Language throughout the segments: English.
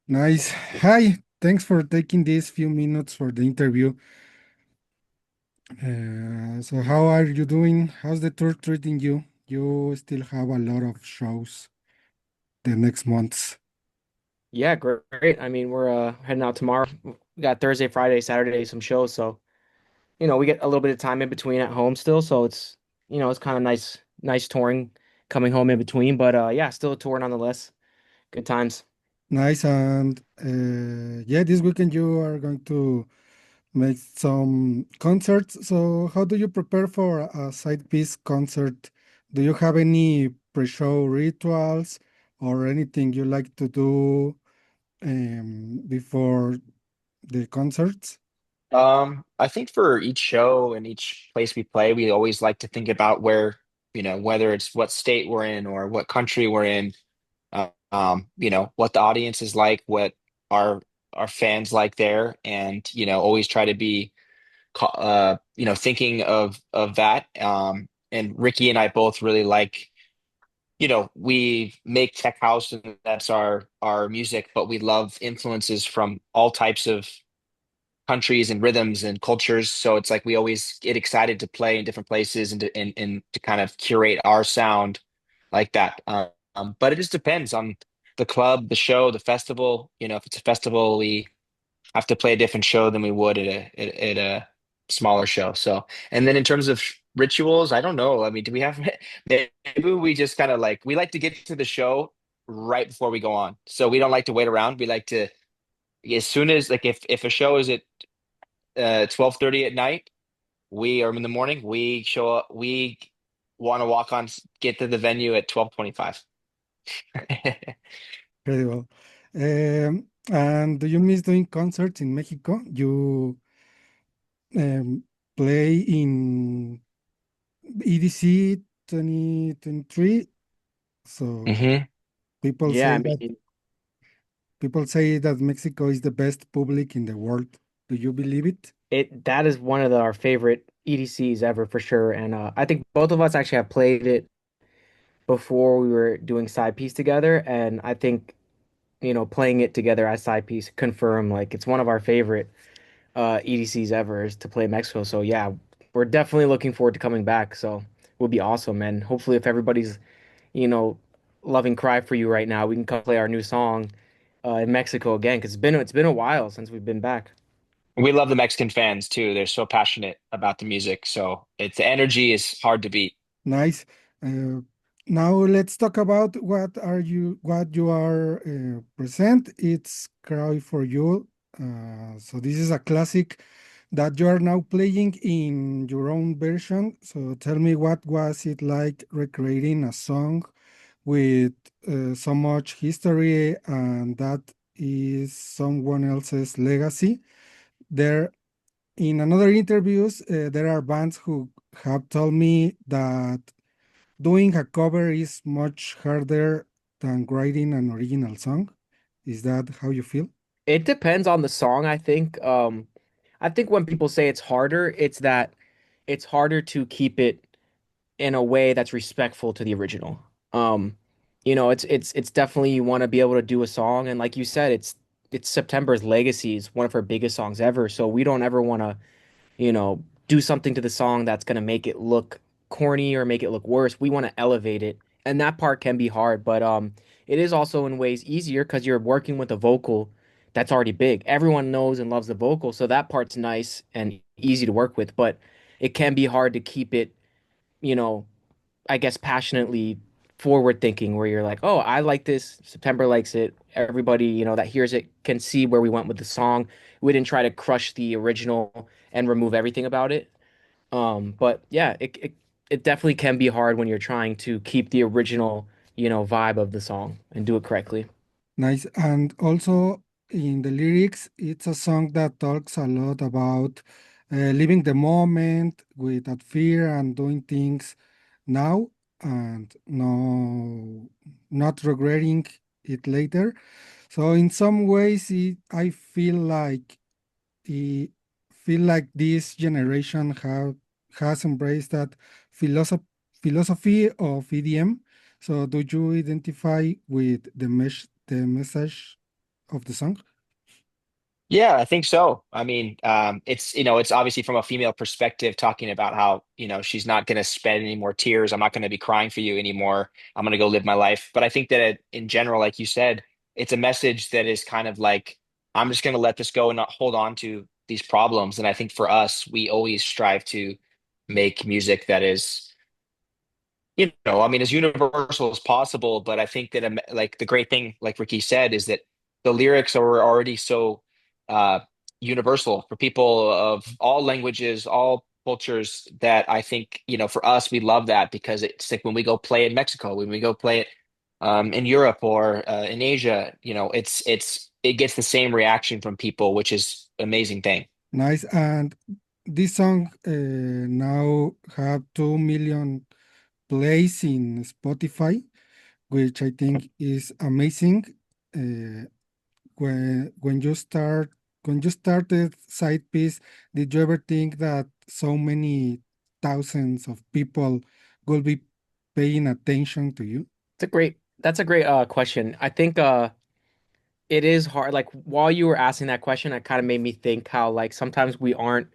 Nice. Hi, thanks for taking these few minutes for the interview. So how are you doing? How's the tour treating you? You still have a lot of shows the next months. Yeah, great. I mean, we're heading out tomorrow. We got Thursday, Friday, Saturday, some shows. So, we get a little bit of time in between at home still. So it's kind of nice touring coming home in between. But yeah, still a tour nonetheless. Good times. Nice. And yeah, this weekend you are going to make some concerts. So how do you prepare for a side piece concert? Do you have any pre-show rituals or anything you like to do before the concerts? I think for each show and each place we play, we always like to think about where, whether it's what state we're in or what country we're in, what the audience is like, what our our fans like there, and always try to be, thinking of that. And Ricky and I both really like, we make tech house and that's our music, but we love influences from all types of countries and rhythms and cultures. So it's like we always get excited to play in different places and to kind of curate our sound like that. But it just depends on the club, the show, the festival. If it's a festival, we have to play a different show than we would at a smaller show. So, and then in terms of rituals, I don't know. I mean, do we have maybe we just kind of like we like to get to the show right before we go on. So we don't like to wait around. We like to as soon as like if a show is at 12:30 at night, we are in the morning, we show up, we want to walk on, get to the venue at 12:25. Very well. And do you miss doing concerts in Mexico? You play in EDC 2023. So hmm people Yeah, say I that mean, Mexico is the best public in the world. Do you believe it? it that is one of our favorite EDCs ever for sure. And I think both of us actually have played it before we were doing side piece together. And I think, playing it together as side piece confirm like it's one of our favorite EDCs ever is to play Mexico. So yeah, we're definitely looking forward to coming back. So it would be awesome. And hopefully if everybody's, you know, loving Cry for You right now, we can come play our new song in Mexico again because it's been a while since we've been back. We love the Mexican fans too. They're so passionate about the music. So it's the energy is hard to beat. Nice. Uh, Now let's talk about what you are present. It's Cry for You. So this is a classic that you are now playing in your own version. So tell me, what was it like recreating a song with so much history and that is someone else's legacy? There, in another interviews, there are bands who have told me that doing a cover is much harder than writing an original song. Is that how you feel? It depends on the song, I think. I think when people say it's harder, it's that it's harder to keep it in a way that's respectful to the original. Um, it's definitely you want to be able to do a song, and like you said, it's September's Legacy is one of her biggest songs ever. So we don't ever want to, do something to the song that's gonna make it look corny or make it look worse. We want to elevate it, and that part can be hard, but it is also in ways easier because you're working with a vocal that's already big. Everyone knows and loves the vocal, so that part's nice and easy to work with, but it can be hard to keep it, you know, I guess passionately forward thinking where you're like, oh, I like this. September likes it. Everybody, that hears it can see where we went with the song. We didn't try to crush the original and remove everything about it. But yeah, it definitely can be hard when you're trying to keep the original, vibe of the song and do it correctly. Nice. And also in the lyrics, it's a song that talks a lot about living the moment with that fear and doing things now and not regretting it later. So in some ways, I I feel like this generation has embraced that philosophy of EDM. So do you identify with the message? of the song? Yeah, I think so. I mean, it's it's obviously from a female perspective, talking about how she's not going to spend any more tears. I'm not going to be crying for you anymore. I'm going to go live my life. But I think that in general, like you said, it's a message that is kind of like I'm just going to let this go and not hold on to these problems. And I think for us, we always strive to make music that is I mean, as universal as possible. But I think that like the great thing, like Ricky said, is that the lyrics are already so uh, universal for people of all languages, all cultures. That I think for us, we love that because it's like when we go play in Mexico, when we go play it in Europe or in Asia, it gets the same reaction from people, which is amazing thing. Nice. And this song now have 2 million plays in Spotify, which I think is amazing. Uh, when you started side piece, did you ever think that so many thousands of people will be paying attention to you? That's a great question. I think it is hard. Like while you were asking that question, it kind of made me think how like sometimes we aren't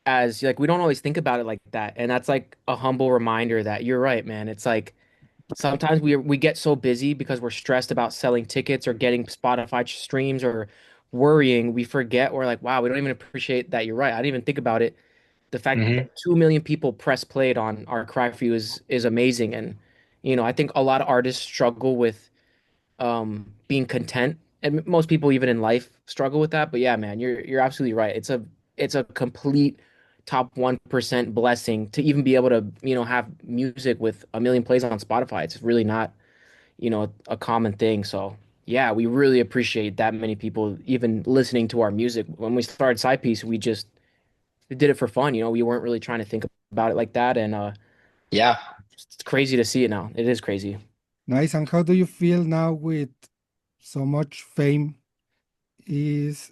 as like we don't always think about it like that. And that's like a humble reminder that you're right, man. It's like sometimes we get so busy because we're stressed about selling tickets or getting Spotify streams or worrying, we forget we're like, wow, we don't even appreciate that you're right. I didn't even think about it. The fact that Hmm. 2 million people press played on our Cry For You is amazing. And I think a lot of artists struggle with being content, and most people even in life struggle with that. But yeah, man, you're absolutely right. It's a complete top 1% blessing to even be able to have music with 1 million plays on Spotify. It's really not a common thing. So yeah, we really appreciate that many people even listening to our music. When we started Side Piece, we did it for fun. We weren't really trying to think about it like that, and Yeah. it's crazy to see it now. It is crazy. Nice. And how do you feel now with so much fame? Is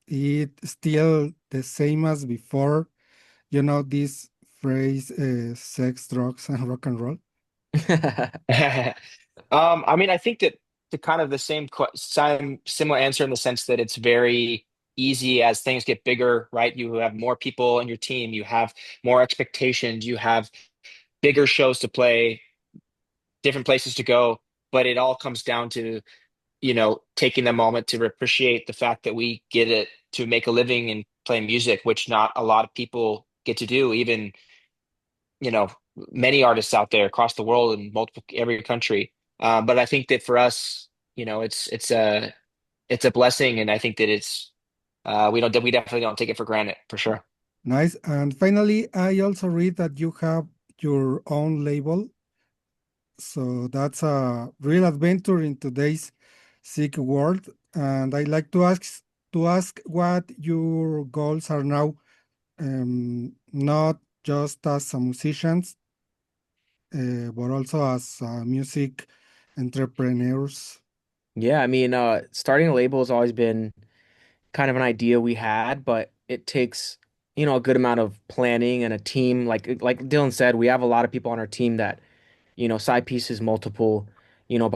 it still the same as before? You know this phrase, sex, drugs, and rock and roll? I mean, I think that the kind of the same similar answer in the sense that it's very easy as things get bigger, right? You have more people in your team, you have more expectations, you have bigger shows to play, different places to go, but it all comes down to, taking the moment to appreciate the fact that we get it to make a living and play music, which not a lot of people get to do, even you know many artists out there across the world in multiple every country. But I think that for us, it's a blessing, and I think that we definitely don't take it for granted for sure. Nice. And finally, I also read that you have your own label. So that's a real adventure in today's sick world. And I like to ask what your goals are now, not just as a musicians, but also as music entrepreneurs. Yeah, I mean, starting a label has always been kind of an idea we had, but it takes, a good amount of planning and a team. Like Dylan said, we have a lot of people on our team that side pieces, multiple,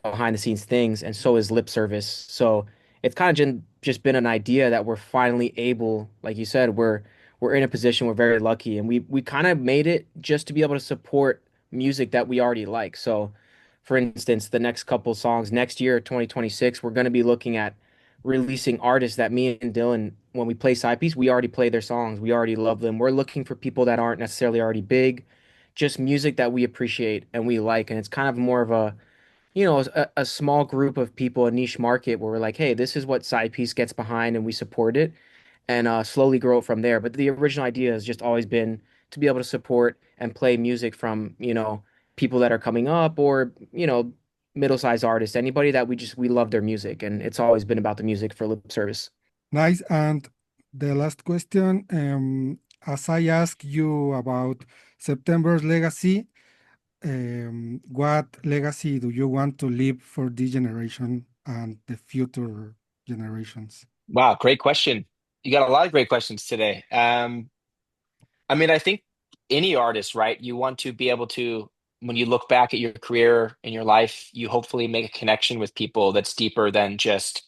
behind the scenes things, and so is lip service. So it's kind of just been an idea that we're finally able, like you said, we're in a position, we're very lucky, and we kind of made it just to be able to support music that we already like. So, for instance, the next couple songs next year, 2026, we're going to be looking at releasing artists that me and Dylan, when we play side piece, we already play their songs. We already love them. We're looking for people that aren't necessarily already big, just music that we appreciate and we like. And it's kind of more of a small group of people, a niche market where we're like, hey, this is what side piece gets behind and we support it and slowly grow it from there. But the original idea has just always been to be able to support and play music from, people that are coming up or, middle-sized artists, anybody that we love their music. And it's always been about the music for lip service. Nice. And the last question, as I asked you about September's legacy, what legacy do you want to leave for this generation and the future generations? Wow, great question. You got a lot of great questions today. I mean, I think any artist, right? You want to be able to, when you look back at your career and your life, you hopefully make a connection with people that's deeper than just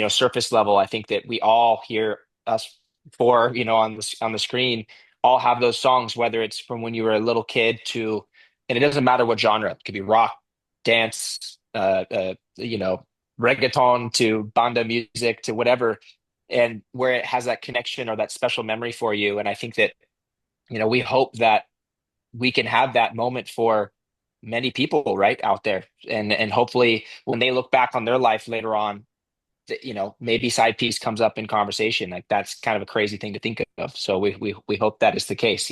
surface level, I think that we all hear us four, on the screen, all have those songs, whether it's from when you were a little kid to, and it doesn't matter what genre, it could be rock, dance, reggaeton to banda music to whatever, and where it has that connection or that special memory for you. And I think that, we hope that we can have that moment for many people right out there. And hopefully when they look back on their life later on, maybe side piece comes up in conversation. Like that's kind of a crazy thing to think of. So we hope that is the case,